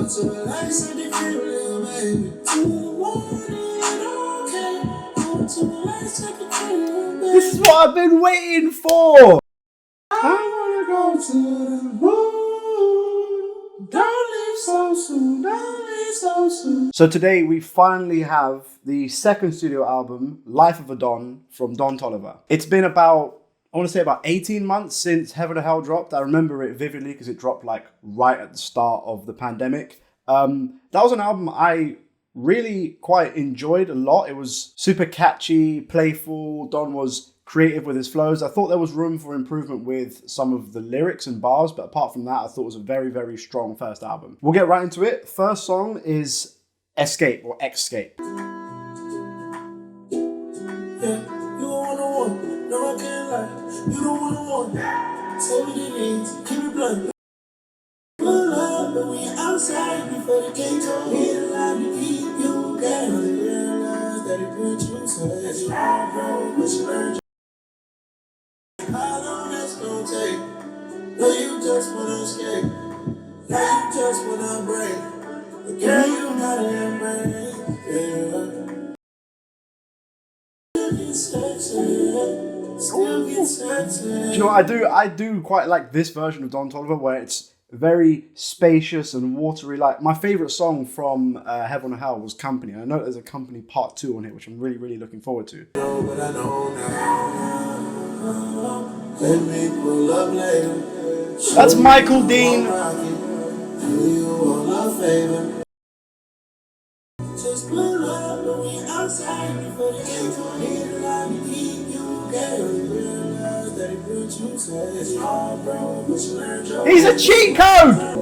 This is what I've been waiting for. I wanna go to the moon. Don't leave so soon. Don't leave so soon. So today we finally have the second studio album, Life of a Don, from Don Toliver. It's been about, I want to say about 18 months since Heaven and Hell dropped. I remember it vividly because it dropped like right at the start of the pandemic. That was an album I really quite enjoyed a lot. It was super catchy, playful. Don was creative with his flows. I thought there was room for improvement with some of the lyrics and bars, but apart from that, I thought it was a very, very strong first album. We'll get right into it. First song is Xscape or Xscape. Yeah, you don't want, no I can't lie. You don't want, say what it is, keep it blunt. Pull up, but we outside before the gate go. Hit a line to keep you down. They realize that it put you to edge. Hard road, but you learned. How long that's gonna take? No, you just wanna escape. Now you just wanna break. But girl, you gotta embrace. Yeah. Still get sexy. Do you know what I do quite like this version of Don Toliver where it's very spacious and watery. Like my favorite song from Heaven and Hell was Company. And I know there's a Company Part 2 on here, which I'm really, really looking forward to. No, but I know now. Let me pull up later. That's Michael Dean. Do you want a favor? Just pull up, but we outside before the gates on here. Let me keep you down. Realize that it put you to it's hard, bro, but you learned your He's a cheat code! Do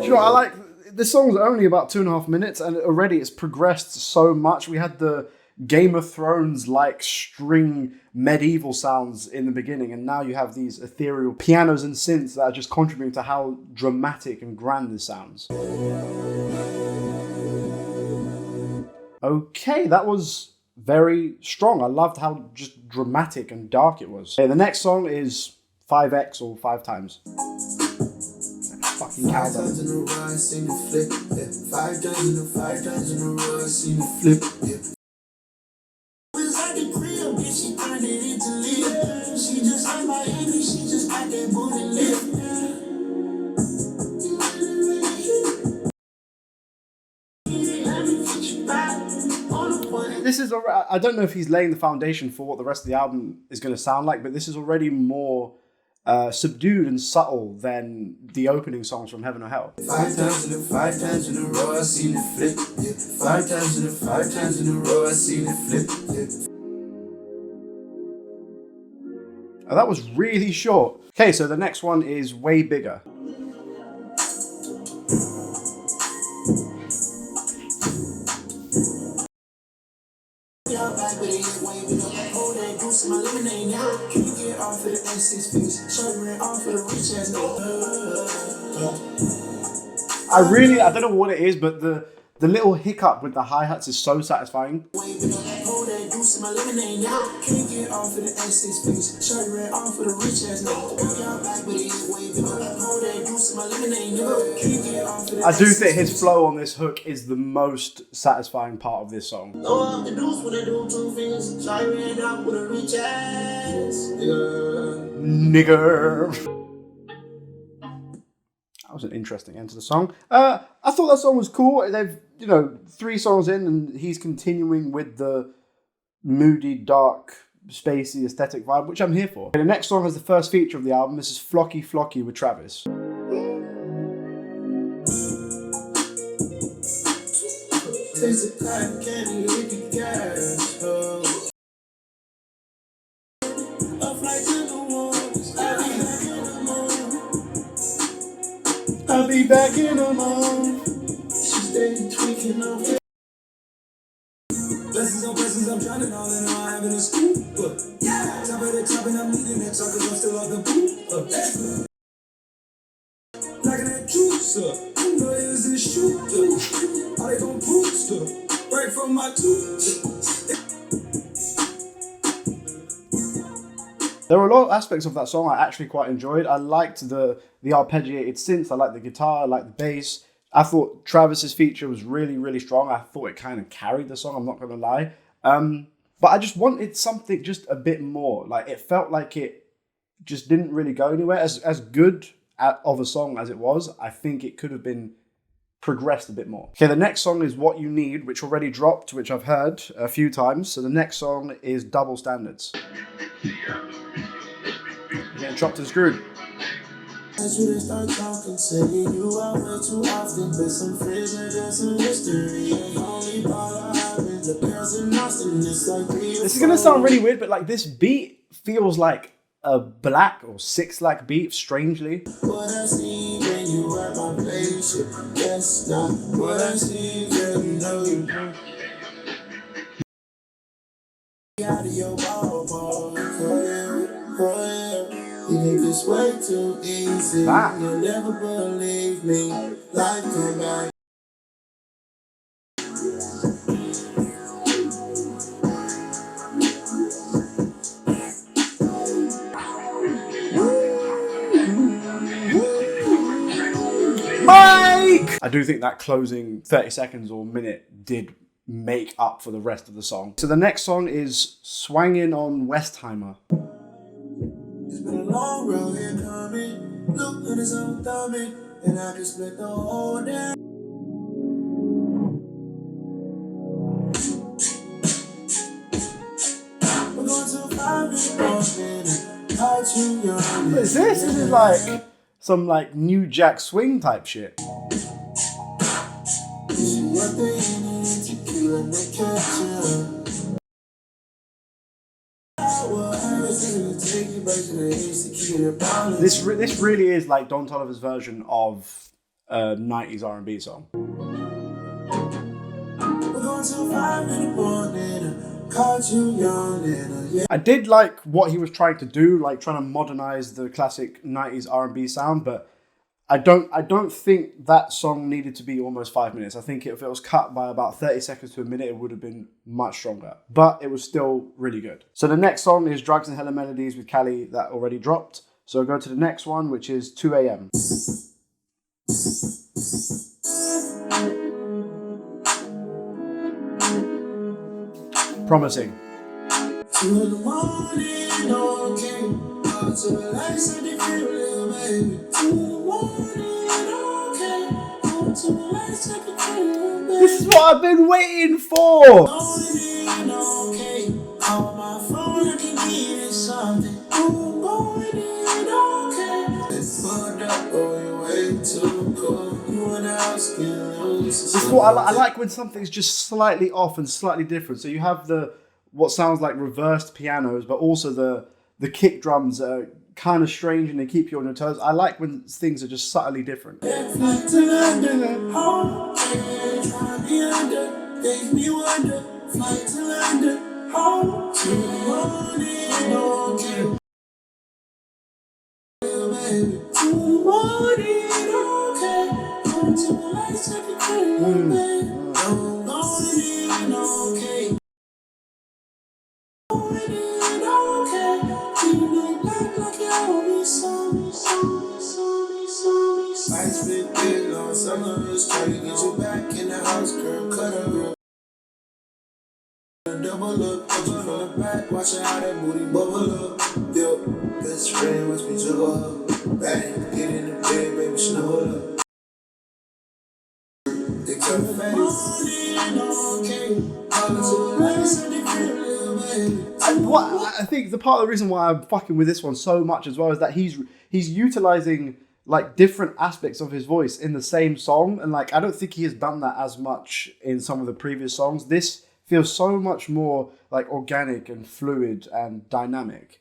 you know what I like? This song's only about 2.5 minutes and already it's progressed so much. We had the Game of Thrones like string medieval sounds in the beginning, and now you have these ethereal pianos and synths that are just contributing to how dramatic and grand this sounds. Okay, that was very strong. I loved how just dramatic and dark it was. Okay, the next song is 5X or 5 times. Fucking Five cowbell. times in a row, I seen the flip. Yeah. 5 times in a row, I seen the flip. Yeah. Was at the crib, bitch, she turned it into lit. She just like my enemy, she just got that booty lit. This is, I don't know if he's laying the foundation for what the rest of the album is going to sound like, but this is already more subdued and subtle than the opening songs from Heaven or Hell. 5 times in a row, I seen the flip. Yeah. 5 times in a row, I seen the flip. Yeah. Oh, that was really short. Okay, so the next one is Way Bigger. I don't know what it is, but the little hiccup with the hi-hats is so satisfying. I do think his flow on this hook is the most satisfying part of this song. Nigger. That was an interesting end to the song. I thought that song was cool. They've, 3 songs in and he's continuing with the moody, dark, spacey aesthetic vibe, which I'm here for. And the next song is the first feature of the album. This is Flocky with Travis. Taste the cotton candy, hit the gas. A flight to the waters, I'll be back in the morning. She stayed tweaking off it. Blessings on blessings, I'm drowning all in all, having a scoop. Top of the top and I'm leading that talk cause I'm still off the boot. Knocking that juice up, you know it was in the shoot. How they gon' prove stuff, right from my tooth. There were a lot of aspects of that song I actually quite enjoyed. I liked the arpeggiated synths, I liked the guitar, I liked the bass. I thought Travis's feature was really, really strong. I thought it kind of carried the song, I'm not going to lie. But I just wanted something just a bit more. Like, it felt like it just didn't really go anywhere. As good of a song as it was, I think it could have been progressed a bit more. Okay, the next song is What You Need, which already dropped, which I've heard a few times. So the next song is Double Standards. Getting chopped and screwed. As you start talking, saying you out way too often, but some friends and there's some history. And only thought I haven't the girls in Austin. It's like this is gonna sound really weird, but like this beat feels like a Black or Six Lack beat, strangely. What I see when you at my place, that's not what I see, girl, you know you out of your ballpark, oh yeah. You make this way too easy. You'll never believe me. Life come back. Mike! I do think that closing 30 seconds or minute did make up for the rest of the song. So the next song is Swangin on Westheimer. It's been a long road here coming. Look at his own thumbing, and I just split the whole day. We're going to 5 in the morning. What is this? This is like some like New Jack Swing type shit. This really is like Don Toliver's version of a 90s R&B song. I did like what he was trying to do, like trying to modernize the classic 90s R&B sound, but I don't think that song needed to be almost 5 minutes. I think if it was cut by about 30 seconds to a minute, it would have been much stronger. But it was still really good. So the next song is Drugs and Hella Melodies with Cali, that already dropped. So I'll go to the next one, which is 2 a.m. Promising. This is what I've been waiting for. This is what I like when something's just slightly off and slightly different. So you have what sounds like reversed pianos, but also the kick drums are kind of strange and they keep you on your toes. I like when things are just subtly different. Double up, put you from the back, watching how that booty bubble up. Yo, best friend must be juggle up. Bang, get in the bed, baby, snuggle up. They come I think the part of the reason why I'm fucking with this one so much as well is that he's utilizing like different aspects of his voice in the same song, and like I don't think he has done that as much in some of the previous songs. This feels so much more like organic and fluid and dynamic.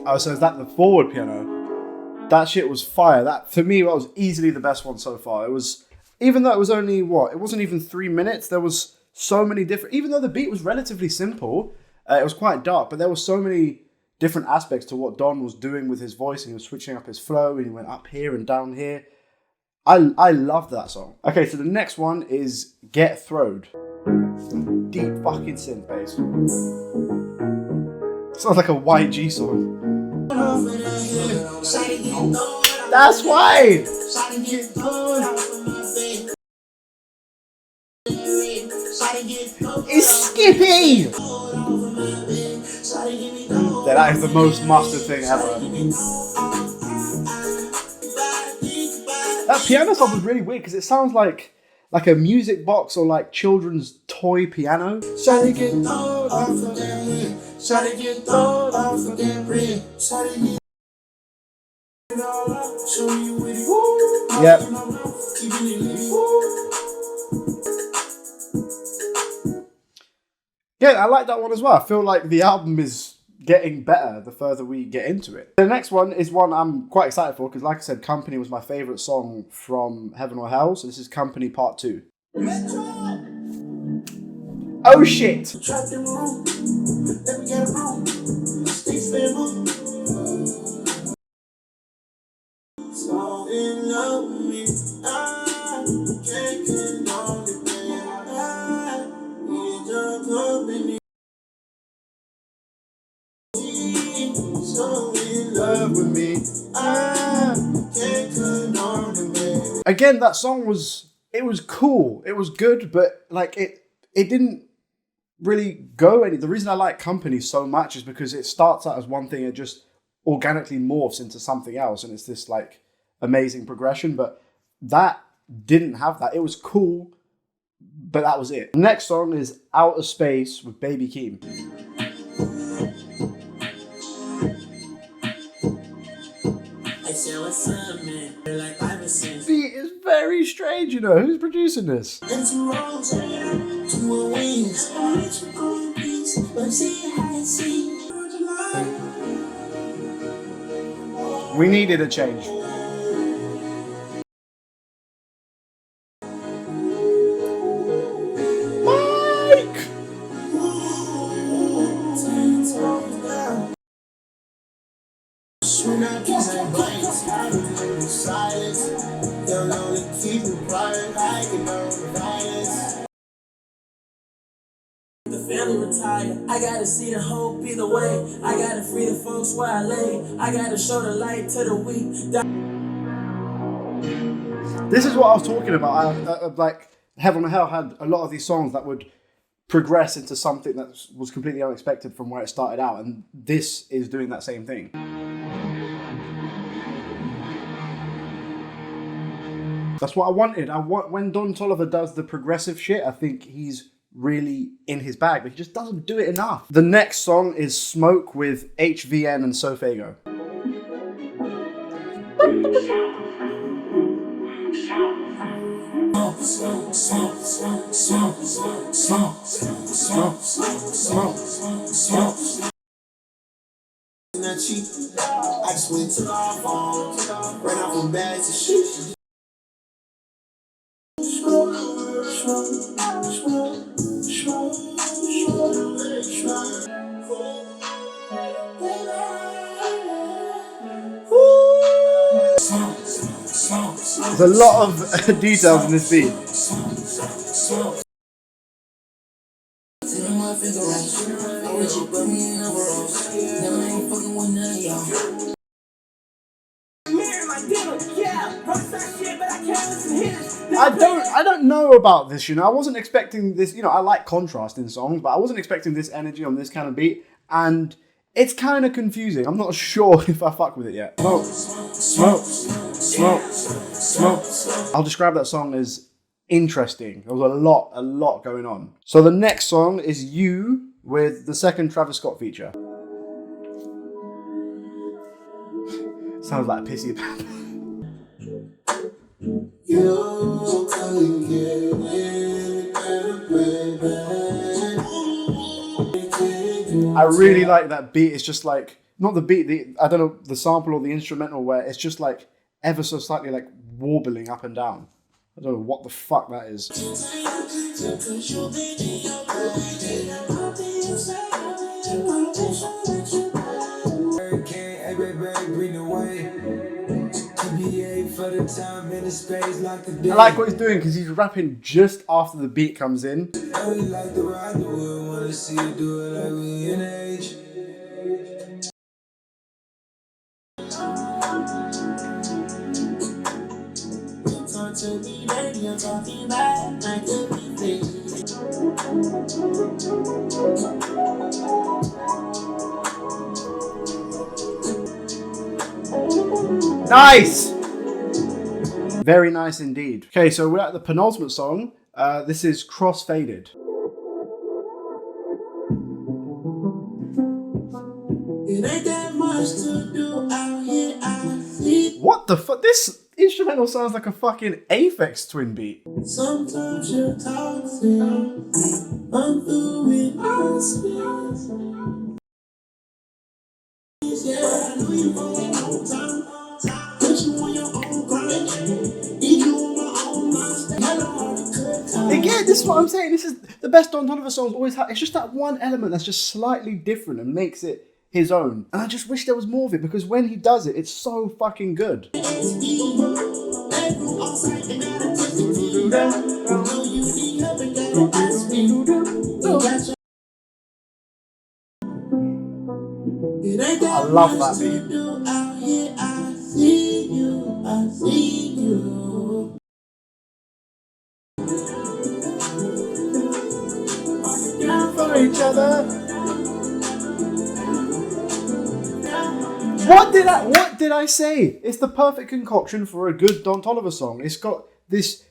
Oh, so is that the forward piano? That shit was fire. That, for me, that was easily the best one so far. It was, even though it was only, it wasn't even 3 minutes. There was so many different, even though the beat was relatively simple, it was quite dark, but there were so many different aspects to what Don was doing with his voice, and he was switching up his flow, and he went up here and down here. I loved that song. Okay, so the next one is Get Throwed. Deep fucking synth bass. Sounds like a YG song. That's why. It's Skippy. That is the most mustard thing ever. That piano song was really weird because it sounds like a music box or like children's toy piano. Yep. Yeah, I like that one as well. I feel like the album is getting better the further we get into it. The next one is one I'm quite excited for because, like I said, Company was my favourite song from Heaven or Hell, so this is Company Part 2. Oh shit! Again, that song was cool. It was good, but like it didn't really go any. The reason I like Company so much is because it starts out as one thing and just organically morphs into something else, and it's this like amazing progression. But that didn't have that. It was cool, but that was it. The next song is Outerspace with Baby Keem. Beat is very strange, you know. Who's producing this? We needed a change. I gotta see the hope either way. I gotta free the folks where I lay. I gotta show the light to the weak. This is what I was talking about. Like Heaven and Hell had a lot of these songs that would progress into something that was completely unexpected from where it started out, and this is doing that same thing. That's what I wanted. When Don Toliver does the progressive shit, I think he's really in his bag, but he just doesn't do it enough. The next song is Smoke with HVN and SoFaygo. I just went to our phone, ran out from bags of shit. There's a lot of details in this beat. I don't know about this, you know. I wasn't expecting this, you know, I like contrast in songs, but I wasn't expecting this energy on this kind of beat, and it's kind of confusing. I'm not sure if I fuck with it yet. Smoke. I'll describe that song as interesting. There was a lot going on. So the next song is You with the second Travis Scott feature. Sounds like a pissy pap. I really like that beat. It's just like not the beat, I don't know, the sample or the instrumental where it's just like ever so slightly like warbling up and down. I don't know what the fuck that is. I like what he's doing because he's rapping just after the beat comes in. Nice! Very nice indeed. Okay, so we're at the penultimate song. This is Crossfaded. It ain't that much to do out here, I see. What the fuck? This instrumental sounds like a fucking Aphex Twin beat. Sometimes you're toxic. I'm through with us. Yeah, I know you for a long time. Put you on your own grind. Eat you on my own mind. I know how to cut time. Again, this is what I'm saying. This is the best Don Toliver songs always have. It's just that one element that's just slightly different and makes it his own. And I just wish there was more of it because when he does it, it's so fucking good. I love that beat. For each other. What did I say? It's the perfect concoction for a good Don Toliver song. It's got this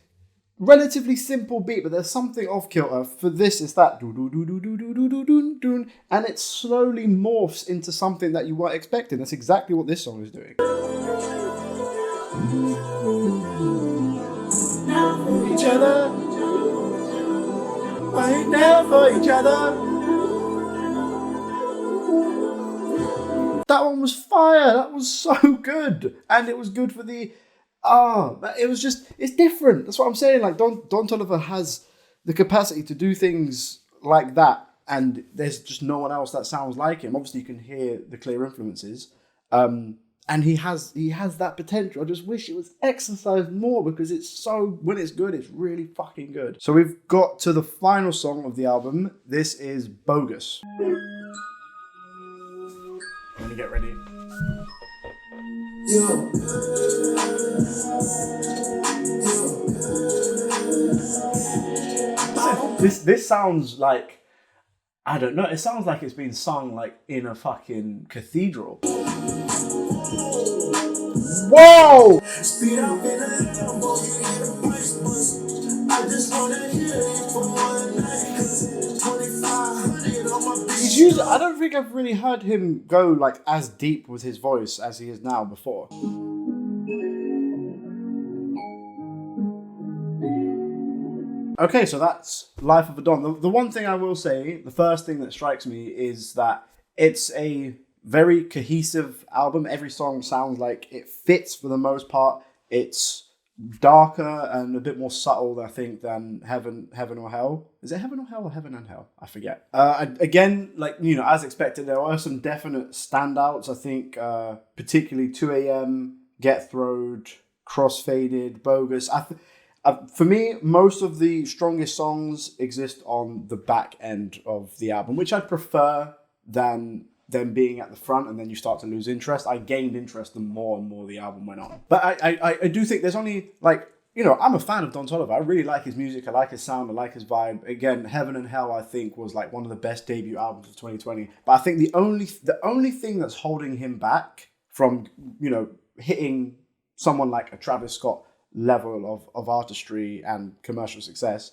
relatively simple beat, but there's something off kilter. For this, it's that do do do do do do do do do do, and it slowly morphs into something that you weren't expecting. That's exactly what this song is doing. Now for each other, right now for each other. That one was fire. That was so good, and it was good for the. It was just, it's different. That's what I'm saying. Like Don Toliver has the capacity to do things like that, and there's just no one else that sounds like him. Obviously, you can hear the clear influences, and he has that potential. I just wish it was exercised more because it's so, when it's good, it's really fucking good. So we've got to the final song of the album. This is Bogus. I'm gonna get ready. Yo. This sounds like, I don't know, it sounds like it's been sung like in a fucking cathedral. Whoa! Speed up in a Lambo, you hear the price bust. I just wanna hear it for one night, cause 2,500 on my beat. He's usually, I don't think I've really heard him go like as deep with his voice as he is now before. Okay, so that's Life of a Don. The one thing I will say, the first thing that strikes me is that it's a very cohesive album. Every song sounds like it fits for the most part. It's darker and a bit more subtle, I think, than Heaven or Hell. Is it Heaven or Hell or Heaven and Hell? I forget. Again, like, you know, as expected, there are some definite standouts. I think particularly 2 AM, Get Throwed, Crossfaded, Bogus. For me, most of the strongest songs exist on the back end of the album, which I prefer than them being at the front, and then you start to lose interest. I gained interest the more and more the album went on. But I do think there's only, like, you know, I'm a fan of Don Toliver. I really like his music. I like his sound. I like his vibe. Again, Heaven and Hell, I think, was like one of the best debut albums of 2020. But I think the only thing that's holding him back from, you know, hitting someone like a Travis Scott level of artistry and commercial success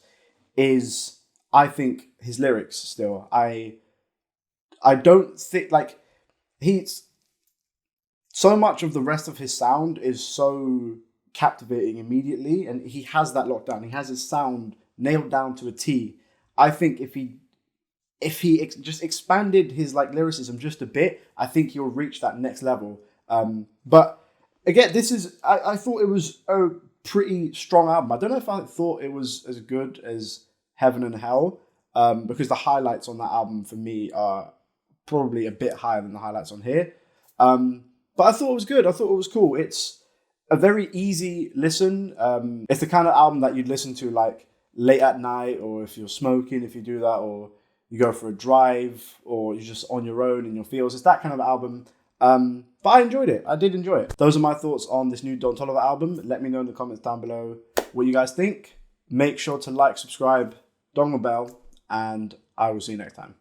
is, I think, his lyrics still. I don't think, like, he's so much of the rest of his sound is so captivating immediately, and he has that locked down. He has his sound nailed down to a T. I think if he if he just expanded his like lyricism just a bit, I think he'll reach that next level. But again, I thought it was a pretty strong album. I don't know if I thought it was as good as Heaven and Hell, because the highlights on that album for me are probably a bit higher than the highlights on here. But I thought it was good. I thought it was cool. It's a very easy listen. It's the kind of album that you'd listen to like late at night, or if you're smoking, if you do that, or you go for a drive, or you're just on your own in your fields. It's that kind of album. But I enjoyed it. I did enjoy it. Those are my thoughts on this new Don Toliver album. Let me know in the comments down below what you guys think. Make sure to like, subscribe, dong the bell, and I will see you next time.